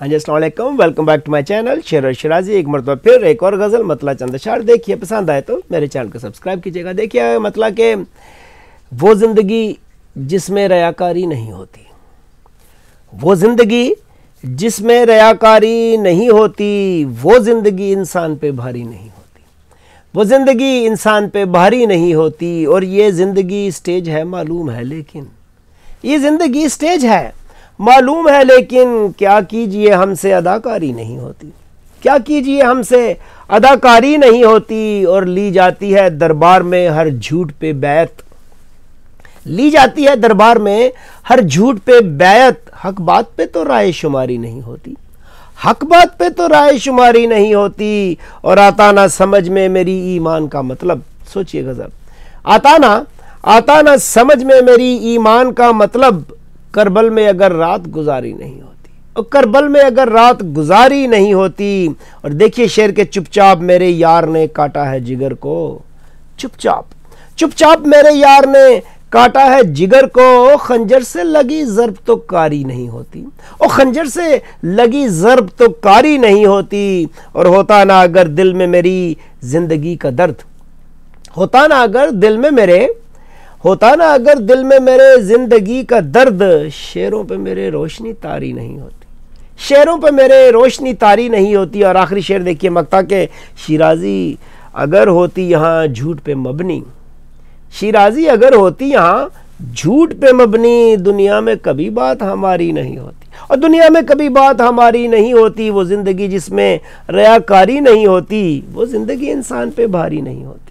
हाँ जी, अस्सलाम वालेकुम, welcome back to my channel Sher और शिराजी। एक मरतबा फिर एक और गज़ल मतला चंद अशार देखिए, पसंद आए तो मेरे चैनल को सब्सक्राइब कीजिएगा। देखिए मतला के वो ज़िंदगी जिसमें रयाकारी नहीं होती, वो ज़िंदगी जिसमें रयाकारी नहीं होती, वो ज़िंदगी इंसान पे भारी नहीं होती, वो ज़िंदगी इंसान पे भारी नहीं होती। और ये ज़िंदगी स्टेज है मालूम है, लेकिन ये ज़िंदगी स्टेज है मालूम है, लेकिन क्या कीजिए हमसे अदाकारी नहीं होती, क्या कीजिए हमसे अदाकारी नहीं होती। और ली जाती है दरबार में हर झूठ पे बैत, ली जाती है दरबार में हर झूठ पे बैत। हक बात पे तो राय शुमारी नहीं होती, हक बात पे तो राय शुमारी नहीं होती। और आता ना समझ में मेरी ईमान का मतलब, सोचिए गजब, आता ना समझ में मेरी ईमान का मतलब। करबल में अगर रात गुजारी नहीं होती, और करबल में अगर रात गुजारी नहीं होती। और देखिए शेर के चुपचाप मेरे यार ने काटा है जिगर को, चुपचाप चुपचाप मेरे यार ने काटा है जिगर को। खंजर से लगी ज़र्ब तो कारी नहीं होती, और खंजर से लगी ज़र्ब तो कारी नहीं होती। और होता ना अगर दिल में मेरी जिंदगी का दर्द, होता ना अगर दिल में मेरे, होता ना अगर दिल में मेरे जिंदगी का दर्द। शेरों पे मेरे रोशनी तारी नहीं होती, शेरों पे मेरे रोशनी तारी नहीं होती। और आखिरी शेर देखिए मक्ता के, शिराजी अगर होती यहाँ झूठ पे मबनी, शिराजी अगर होती यहाँ झूठ पे मबनी। दुनिया में कभी बात हमारी नहीं होती, और दुनिया में कभी बात हमारी नहीं होती। वो जिंदगी जिसमें रयाकारी नहीं होती, वो जिंदगी इंसान पे भारी नहीं होती।